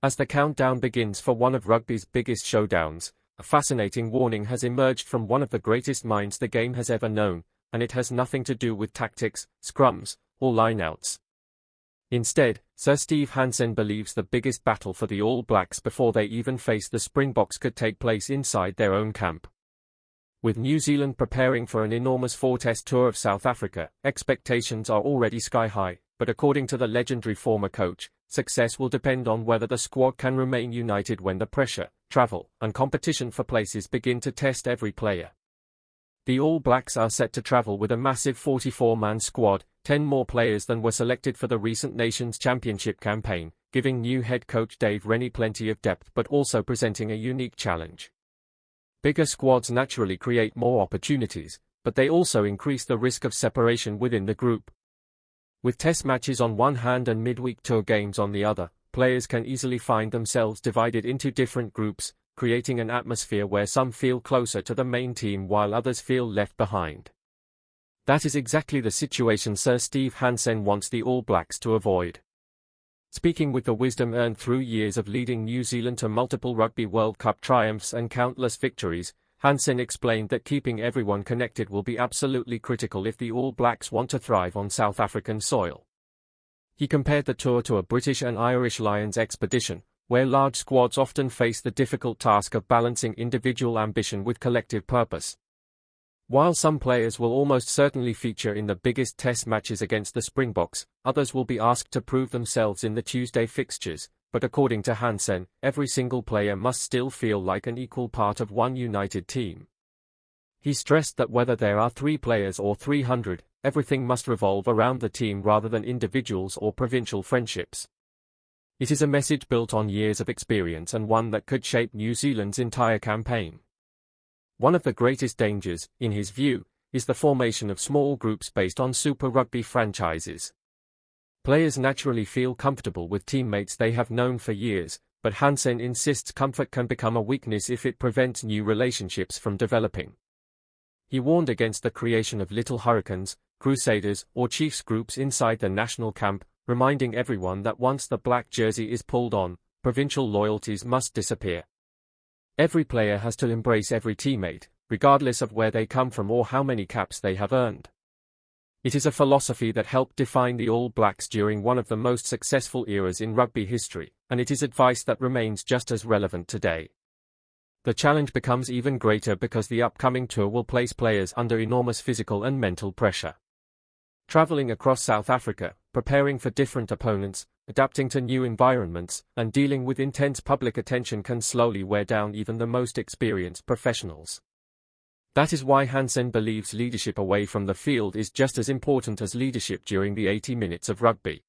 As the countdown begins for one of rugby's biggest showdowns, a fascinating warning has emerged from one of the greatest minds the game has ever known, and it has nothing to do with tactics, scrums, or lineouts. Instead, Sir Steve Hansen believes the biggest battle for the All Blacks before they even face the Springboks could take place inside their own camp. With New Zealand preparing for an enormous four-test tour of South Africa, expectations are already sky-high, but according to the legendary former coach, success will depend on whether the squad can remain united when the pressure, travel, and competition for places begin to test every player. The All Blacks are set to travel with a massive 44-man squad, 10 more players than were selected for the recent Nations Championship campaign, giving new head coach Dave Rennie plenty of depth but also presenting a unique challenge. Bigger squads naturally create more opportunities, but they also increase the risk of separation within the group. With test matches on one hand and midweek tour games on the other, players can easily find themselves divided into different groups, creating an atmosphere where some feel closer to the main team while others feel left behind. That is exactly the situation Sir Steve Hansen wants the All Blacks to avoid. Speaking with the wisdom earned through years of leading New Zealand to multiple Rugby World Cup triumphs and countless victories, Hansen explained that keeping everyone connected will be absolutely critical if the All Blacks want to thrive on South African soil. He compared the tour to a British and Irish Lions expedition, where large squads often face the difficult task of balancing individual ambition with collective purpose. While some players will almost certainly feature in the biggest test matches against the Springboks, others will be asked to prove themselves in the Tuesday fixtures, but according to Hansen, every single player must still feel like an equal part of one united team. He stressed that whether there are 3 players or 300, everything must revolve around the team rather than individuals or provincial friendships. It is a message built on years of experience and one that could shape New Zealand's entire campaign. One of the greatest dangers, in his view, is the formation of small groups based on Super Rugby franchises. Players naturally feel comfortable with teammates they have known for years, but Hansen insists comfort can become a weakness if it prevents new relationships from developing. He warned against the creation of Little Hurricanes, Crusaders, or Chiefs groups inside the national camp, reminding everyone that once the black jersey is pulled on, provincial loyalties must disappear. Every player has to embrace every teammate, regardless of where they come from or how many caps they have earned. It is a philosophy that helped define the All Blacks during one of the most successful eras in rugby history, and it is advice that remains just as relevant today. The challenge becomes even greater because the upcoming tour will place players under enormous physical and mental pressure. Traveling across South Africa, preparing for different opponents, adapting to new environments, and dealing with intense public attention can slowly wear down even the most experienced professionals. That is why Hansen believes leadership away from the field is just as important as leadership during the 80 minutes of rugby.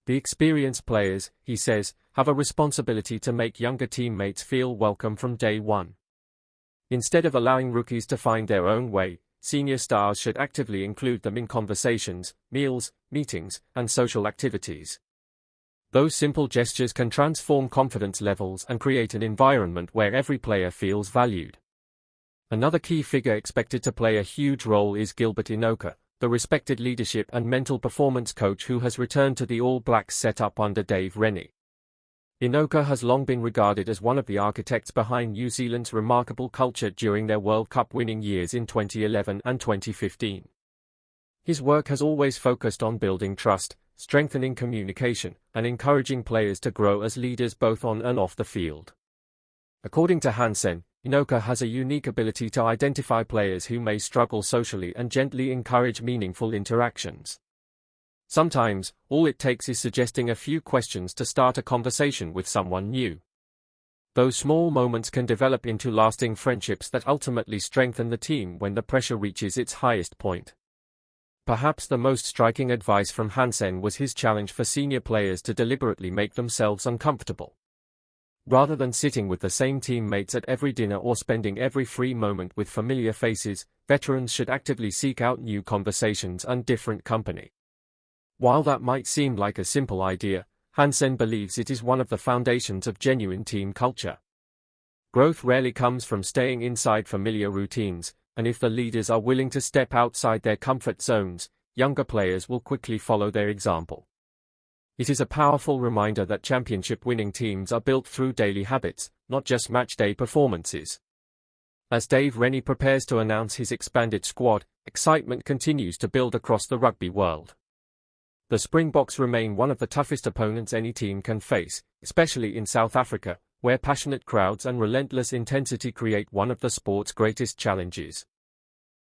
The experienced players, he says, have a responsibility to make younger teammates feel welcome from day one. Instead of allowing rookies to find their own way, senior stars should actively include them in conversations, meals, meetings, and social activities. Those simple gestures can transform confidence levels and create an environment where every player feels valued. Another key figure expected to play a huge role is Gilbert Inoka, the respected leadership and mental performance coach who has returned to the All Blacks setup under Dave Rennie. Inoka has long been regarded as one of the architects behind New Zealand's remarkable culture during their World Cup winning years in 2011 and 2015. His work has always focused on building trust, strengthening communication, and encouraging players to grow as leaders both on and off the field. According to Hansen, Inoka has a unique ability to identify players who may struggle socially and gently encourage meaningful interactions. Sometimes, all it takes is suggesting a few questions to start a conversation with someone new. Those small moments can develop into lasting friendships that ultimately strengthen the team when the pressure reaches its highest point. Perhaps the most striking advice from Hansen was his challenge for senior players to deliberately make themselves uncomfortable. Rather than sitting with the same teammates at every dinner or spending every free moment with familiar faces, veterans should actively seek out new conversations and different company. While that might seem like a simple idea, Hansen believes it is one of the foundations of genuine team culture. Growth rarely comes from staying inside familiar routines, and if the leaders are willing to step outside their comfort zones, younger players will quickly follow their example. It is a powerful reminder that championship-winning teams are built through daily habits, not just match-day performances. As Dave Rennie prepares to announce his expanded squad, excitement continues to build across the rugby world. The Springboks remain one of the toughest opponents any team can face, especially in South Africa, where passionate crowds and relentless intensity create one of the sport's greatest challenges.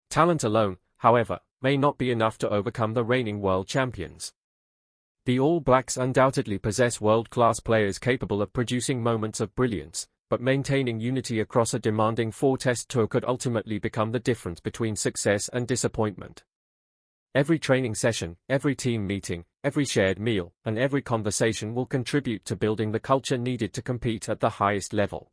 Talent alone, however, may not be enough to overcome the reigning world champions. The All Blacks undoubtedly possess world-class players capable of producing moments of brilliance, but maintaining unity across a demanding four-test tour could ultimately become the difference between success and disappointment. Every training session, every team meeting, every shared meal, and every conversation will contribute to building the culture needed to compete at the highest level.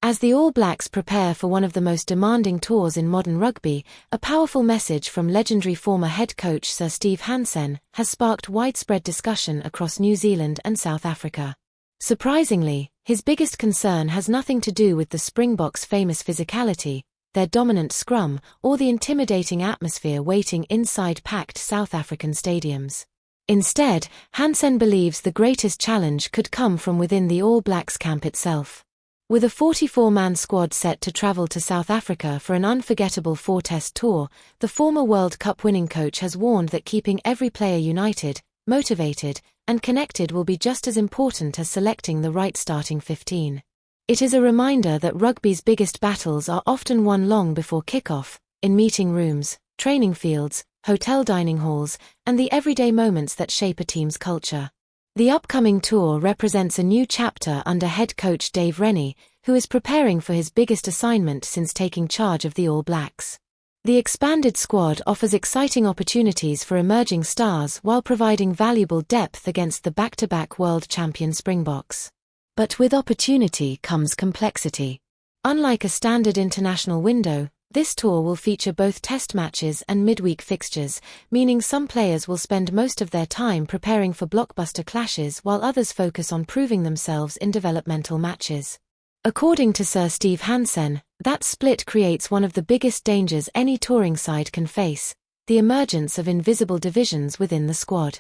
As the All Blacks prepare for one of the most demanding tours in modern rugby, a powerful message from legendary former head coach Sir Steve Hansen has sparked widespread discussion across New Zealand and South Africa. Surprisingly, his biggest concern has nothing to do with the Springboks' famous physicality, their dominant scrum, or the intimidating atmosphere waiting inside packed South African stadiums. Instead, Hansen believes the greatest challenge could come from within the All Blacks camp itself. With a 44-man squad set to travel to South Africa for an unforgettable four-test tour, the former World Cup winning coach has warned that keeping every player united, motivated, and connected will be just as important as selecting the right starting 15. It is a reminder that rugby's biggest battles are often won long before kickoff, in meeting rooms, training fields, hotel dining halls, and the everyday moments that shape a team's culture. The upcoming tour represents a new chapter under head coach Dave Rennie, who is preparing for his biggest assignment since taking charge of the All Blacks. The expanded squad offers exciting opportunities for emerging stars while providing valuable depth against the back-to-back world champion Springboks. But with opportunity comes complexity. Unlike a standard international window, this tour will feature both test matches and midweek fixtures, meaning some players will spend most of their time preparing for blockbuster clashes while others focus on proving themselves in developmental matches. According to Sir Steve Hansen, that split creates one of the biggest dangers any touring side can face: the emergence of invisible divisions within the squad.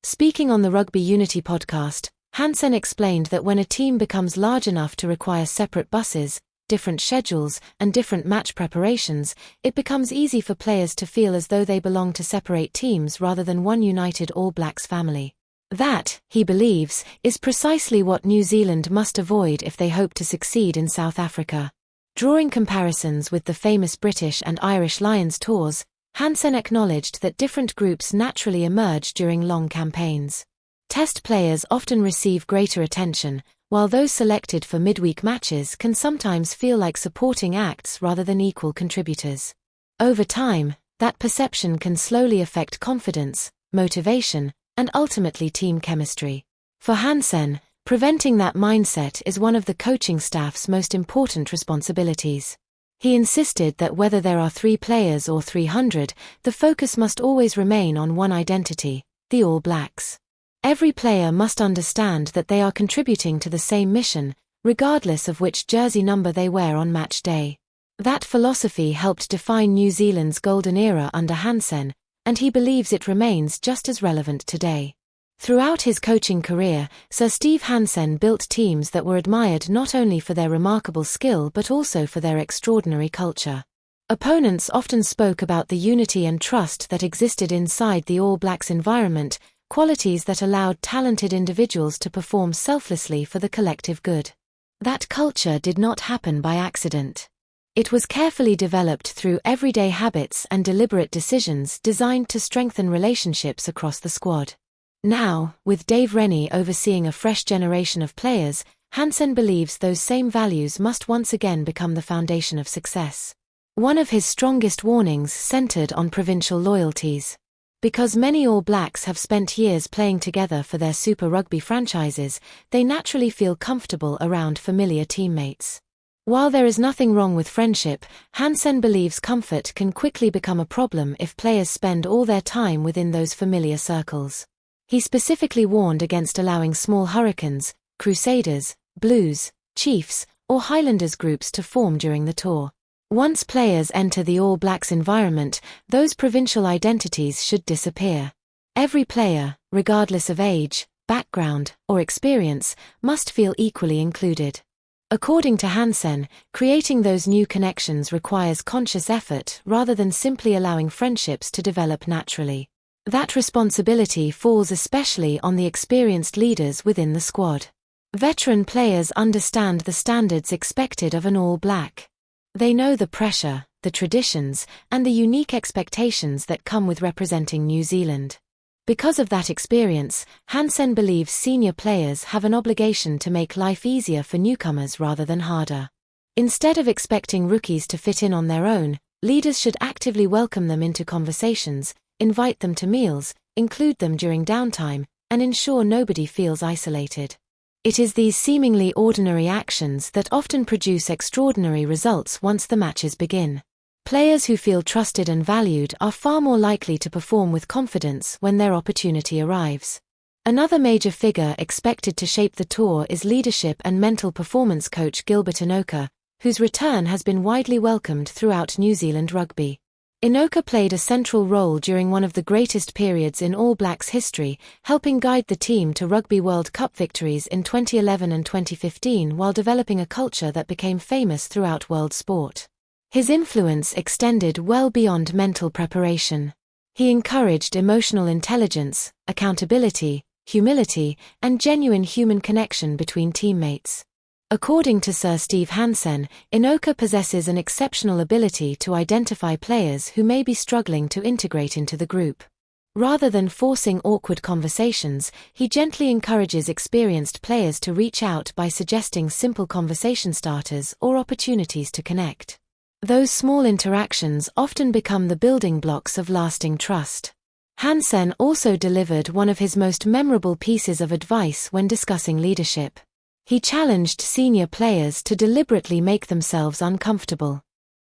Speaking on the Rugby Unity podcast, Hansen explained that when a team becomes large enough to require separate buses, different schedules, and different match preparations, it becomes easy for players to feel as though they belong to separate teams rather than one united All Blacks family. That, he believes, is precisely what New Zealand must avoid if they hope to succeed in South Africa. Drawing comparisons with the famous British and Irish Lions tours, Hansen acknowledged that different groups naturally emerge during long campaigns. Test players often receive greater attention, while those selected for midweek matches can sometimes feel like supporting acts rather than equal contributors. Over time, that perception can slowly affect confidence, motivation, and ultimately team chemistry. For Hansen, preventing that mindset is one of the coaching staff's most important responsibilities. He insisted that whether there are 3 players or 300, the focus must always remain on one identity: the All Blacks. Every player must understand that they are contributing to the same mission, regardless of which jersey number they wear on match day. That philosophy helped define New Zealand's golden era under Hansen, and he believes it remains just as relevant today. Throughout his coaching career, Sir Steve Hansen built teams that were admired not only for their remarkable skill but also for their extraordinary culture. Opponents often spoke about the unity and trust that existed inside the All Blacks environment, qualities that allowed talented individuals to perform selflessly for the collective good. That culture did not happen by accident. It was carefully developed through everyday habits and deliberate decisions designed to strengthen relationships across the squad. Now, with Dave Rennie overseeing a fresh generation of players, Hansen believes those same values must once again become the foundation of success. One of his strongest warnings centered on provincial loyalties. Because many All Blacks have spent years playing together for their Super Rugby franchises, they naturally feel comfortable around familiar teammates. While there is nothing wrong with friendship, Hansen believes comfort can quickly become a problem if players spend all their time within those familiar circles. He specifically warned against allowing small Hurricanes, Crusaders, Blues, Chiefs, or Highlanders groups to form during the tour. Once players enter the All Blacks environment, those provincial identities should disappear. Every player, regardless of age, background, or experience, must feel equally included. According to Hansen, creating those new connections requires conscious effort rather than simply allowing friendships to develop naturally. That responsibility falls especially on the experienced leaders within the squad. Veteran players understand the standards expected of an All Black. They know the pressure, the traditions, and the unique expectations that come with representing New Zealand. Because of that experience, Hansen believes senior players have an obligation to make life easier for newcomers rather than harder. Instead of expecting rookies to fit in on their own, leaders should actively welcome them into conversations, invite them to meals, include them during downtime, and ensure nobody feels isolated. It is these seemingly ordinary actions that often produce extraordinary results once the matches begin. Players who feel trusted and valued are far more likely to perform with confidence when their opportunity arrives. Another major figure expected to shape the tour is leadership and mental performance coach Gilbert Inoka, whose return has been widely welcomed throughout New Zealand rugby. Inoka played a central role during one of the greatest periods in All Blacks history, helping guide the team to Rugby World Cup victories in 2011 and 2015 while developing a culture that became famous throughout world sport. His influence extended well beyond mental preparation. He encouraged emotional intelligence, accountability, humility, and genuine human connection between teammates. According to Sir Steve Hansen, Inoka possesses an exceptional ability to identify players who may be struggling to integrate into the group. Rather than forcing awkward conversations, he gently encourages experienced players to reach out by suggesting simple conversation starters or opportunities to connect. Those small interactions often become the building blocks of lasting trust. Hansen also delivered one of his most memorable pieces of advice when discussing leadership. He challenged senior players to deliberately make themselves uncomfortable.